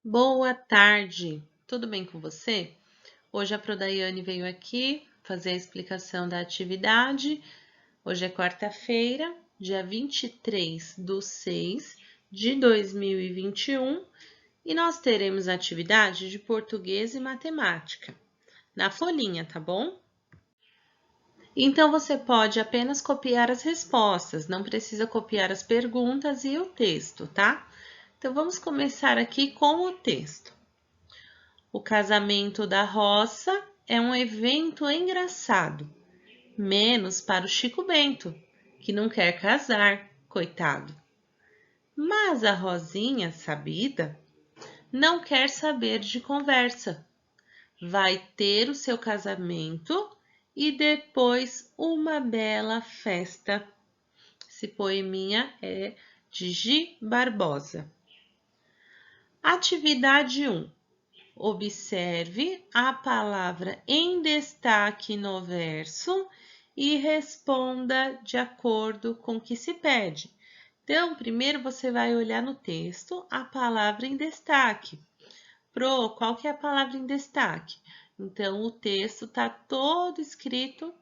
Boa tarde, tudo bem com você? Hoje a Prodaiane veio aqui fazer a explicação da atividade. Hoje é quarta-feira, dia 23/6/2021 e nós teremos atividade de português e matemática na folhinha, tá bom? Então você pode apenas copiar as respostas, não precisa copiar as perguntas e o texto, tá? Então vamos começar aqui com o texto. O casamento da roça é um evento engraçado, menos para o Chico Bento, que não quer casar, coitado. Mas a Rosinha, sabida, não quer saber de conversa. Vai ter o seu casamento e depois uma bela festa. Esse poeminha é de Gi Barbosa. Atividade 1. Observe a palavra em destaque no verso e responda de acordo com o que se pede. Então, primeiro você vai olhar no texto a palavra em destaque. Pro, qual que é a palavra em destaque? Então, o texto está todo escrito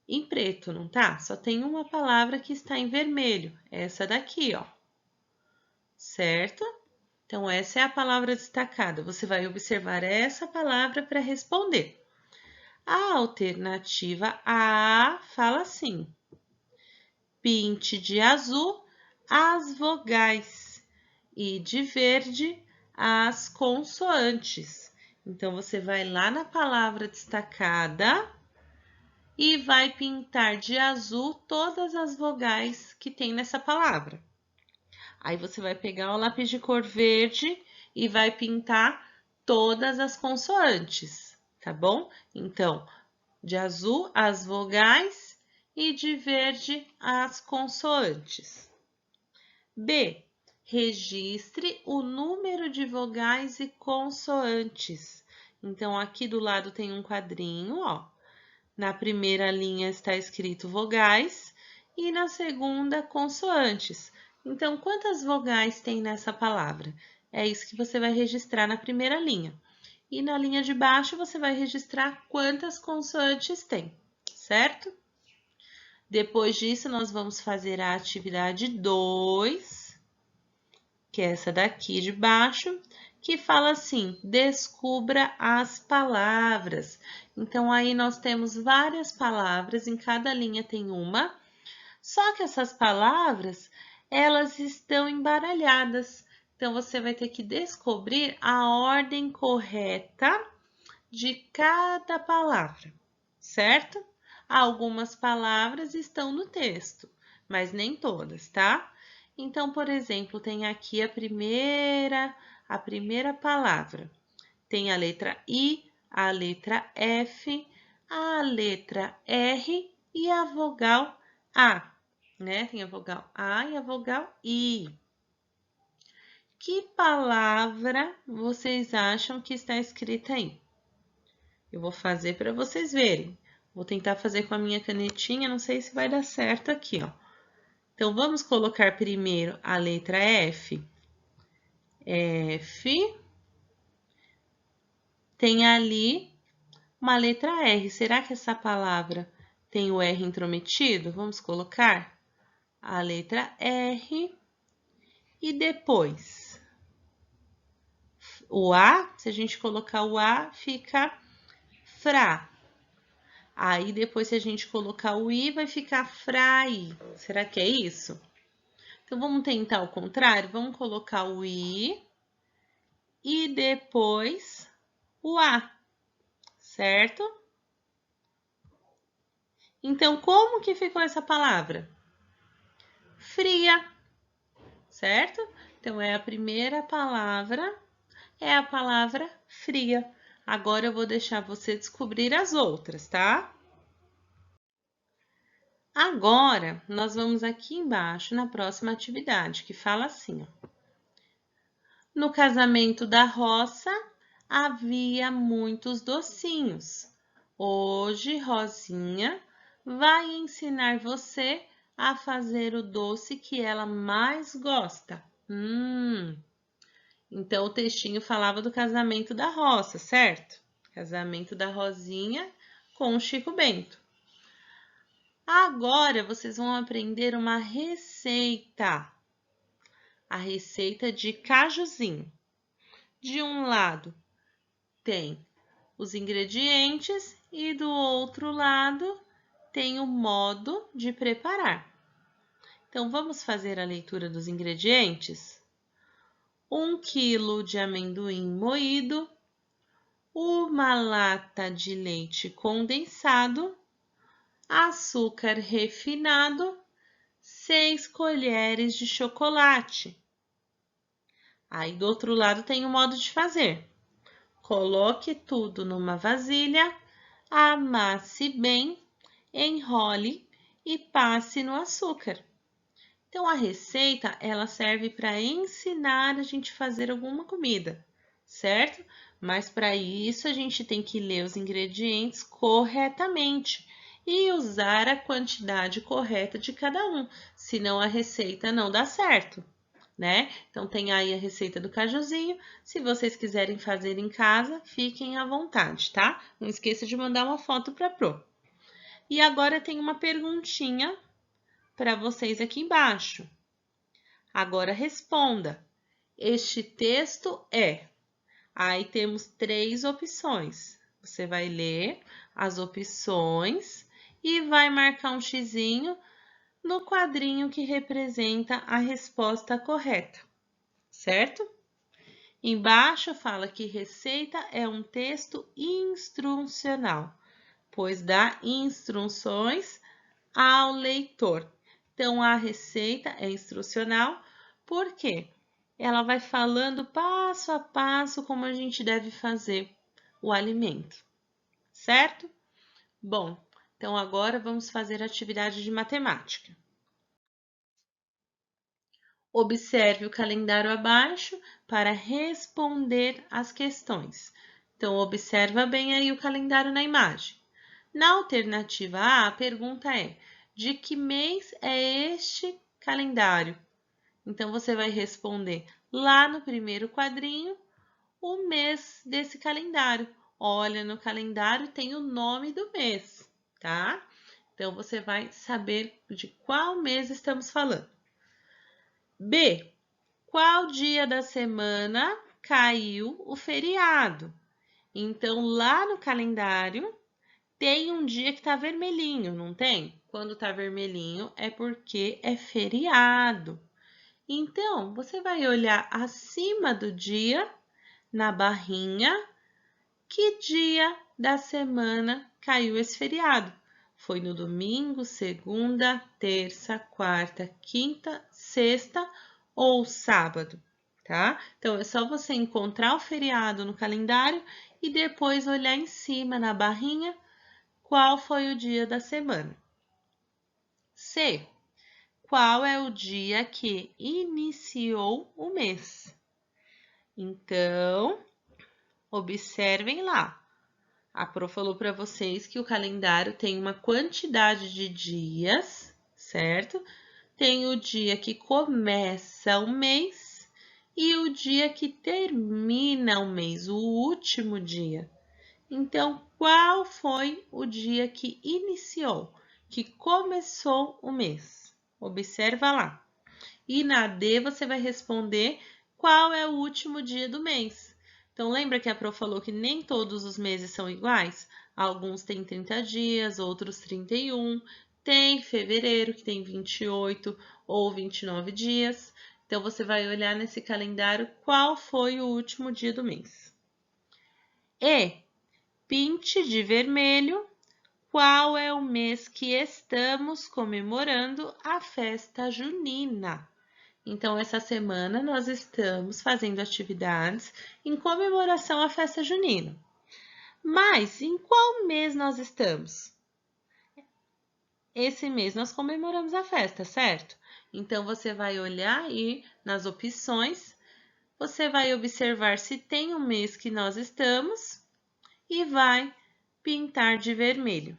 em preto, não tá? Só tem uma palavra que está em vermelho, essa daqui, ó. Certo? Então, essa é a palavra destacada. Você vai observar essa palavra para responder. A alternativa A fala assim: pinte de azul as vogais e de verde as consoantes. Então, você vai lá na palavra destacada e vai pintar de azul todas as vogais que tem nessa palavra. Aí você vai pegar o lápis de cor verde e vai pintar todas as consoantes, tá bom? Então, de azul as vogais e de verde as consoantes. B. Registre o número de vogais e consoantes. Então, aqui do lado tem um quadrinho, ó. Na primeira linha está escrito vogais e na segunda consoantes. Então, quantas vogais tem nessa palavra? É isso que você vai registrar na primeira linha. E na linha de baixo você vai registrar quantas consoantes tem, certo? Depois disso, nós vamos fazer a atividade 2, que é essa daqui de baixo, que fala assim: descubra as palavras. Então, aí nós temos várias palavras, em cada linha tem uma, só que essas palavras, elas estão embaralhadas. Então, você vai ter que descobrir a ordem correta de cada palavra, certo? Algumas palavras estão no texto, mas nem todas, tá? Então, por exemplo, tem aqui a primeira palavra. Tem a letra I, a letra F, a letra R e a vogal A, né? Tem a vogal A e a vogal I. Que palavra vocês acham que está escrita aí? Eu vou fazer para vocês verem. Vou tentar fazer com a minha canetinha, não sei se vai dar certo aqui, ó. Então, vamos colocar primeiro a letra F. F. Tem ali uma letra R. Será que essa palavra tem o R intrometido? Vamos colocar a letra R. E depois, o A, se a gente colocar o A, fica fra. Aí, depois, se a gente colocar o I, vai ficar frai. Será que é isso? Então, vamos tentar o contrário? Vamos colocar o I e depois o A, certo? Então, como que ficou essa palavra? Fria, certo? Então, é a primeira palavra, é a palavra fria. Agora, eu vou deixar você descobrir as outras, tá? Agora, nós vamos aqui embaixo na próxima atividade, que fala assim, ó. No casamento da roça, havia muitos docinhos. Hoje, Rosinha vai ensinar você a fazer o doce que ela mais gosta. Então, o textinho falava do casamento da Roça, certo? Casamento da Rosinha com o Chico Bento. Agora, vocês vão aprender uma receita. A receita de cajuzinho. De um lado, tem os ingredientes e do outro lado, tem o modo de preparar. Então, vamos fazer a leitura dos ingredientes? 1 quilo de amendoim moído, uma lata de leite condensado, açúcar refinado, 6 colheres de chocolate. Aí, do outro lado, tem o modo de fazer. Coloque tudo numa vasilha, amasse bem, enrole e passe no açúcar. Então, a receita, ela serve para ensinar a gente a fazer alguma comida, certo? Mas para isso, a gente tem que ler os ingredientes corretamente e usar a quantidade correta de cada um, senão a receita não dá certo, né? Então, tem aí a receita do cajuzinho. Se vocês quiserem fazer em casa, fiquem à vontade, tá? Não esqueça de mandar uma foto para a Pro. E agora tem uma perguntinha para vocês aqui embaixo. Agora responda. Este texto é. Aí temos 3 opções. Você vai ler as opções e vai marcar um xizinho no quadrinho que representa a resposta correta, certo? Embaixo fala que receita é um texto instrucional, pois dá instruções ao leitor. Então, a receita é instrucional, porque ela vai falando passo a passo como a gente deve fazer o alimento, certo? Bom, então agora vamos fazer a atividade de matemática. Observe o calendário abaixo para responder as questões. Então, observa bem aí o calendário na imagem. Na alternativa A, a pergunta é: de que mês é este calendário? Então, você vai responder lá no primeiro quadrinho o mês desse calendário. Olha, no calendário tem o nome do mês, tá? Então, você vai saber de qual mês estamos falando. B. Qual dia da semana caiu o feriado? Então, lá no calendário, tem um dia que está vermelhinho, não tem? Quando está vermelhinho é porque é feriado. Então, você vai olhar acima do dia, na barrinha, que dia da semana caiu esse feriado. Foi no domingo, segunda, terça, quarta, quinta, sexta ou sábado, tá? Então, é só você encontrar o feriado no calendário e depois olhar em cima na barrinha qual foi o dia da semana. C. Qual é o dia que iniciou o mês? Então, observem lá. A Pro falou para vocês que o calendário tem uma quantidade de dias, certo? Tem o dia que começa o mês e o dia que termina o mês, o último dia. Então, qual foi o dia que iniciou, que começou o mês? Observa lá. E na D você vai responder qual é o último dia do mês. Então, lembra que a Pro falou que nem todos os meses são iguais? Alguns têm 30 dias, outros 31. Tem fevereiro, que tem 28 ou 29 dias. Então, você vai olhar nesse calendário qual foi o último dia do mês. E, pinte de vermelho qual é o mês que estamos comemorando a festa junina. Então, essa semana nós estamos fazendo atividades em comemoração à festa junina. Mas em qual mês nós estamos? Esse mês nós comemoramos a festa, certo? Então, você vai olhar aí nas opções, você vai observar se tem um mês que nós estamos e vai pintar de vermelho.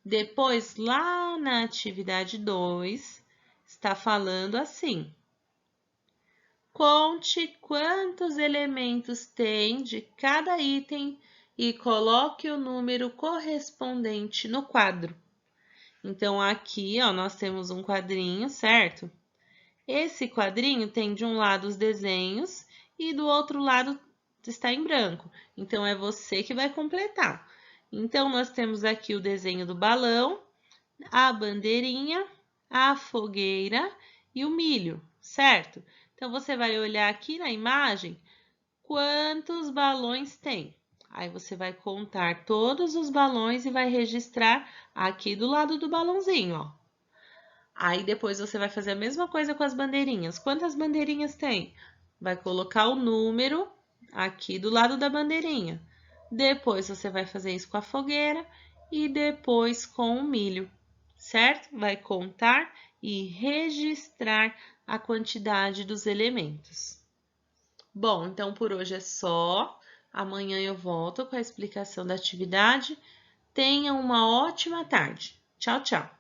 Depois, lá na atividade 2, está falando assim: conte quantos elementos tem de cada item e coloque o número correspondente no quadro. Então, aqui, ó, nós temos um quadrinho, certo? Esse quadrinho tem de um lado os desenhos e do outro lado está em branco. Então, é você que vai completar. Então, nós temos aqui o desenho do balão, a bandeirinha, a fogueira e o milho, certo? Então, você vai olhar aqui na imagem quantos balões tem. Aí, você vai contar todos os balões e vai registrar aqui do lado do balãozinho, ó. Aí, depois você vai fazer a mesma coisa com as bandeirinhas. Quantas bandeirinhas tem? Vai colocar o número aqui do lado da bandeirinha. Depois, você vai fazer isso com a fogueira e depois com o milho, certo? Vai contar e registrar a quantidade dos elementos. Bom, então por hoje é só. Amanhã eu volto com a explicação da atividade. Tenha uma ótima tarde. Tchau, tchau!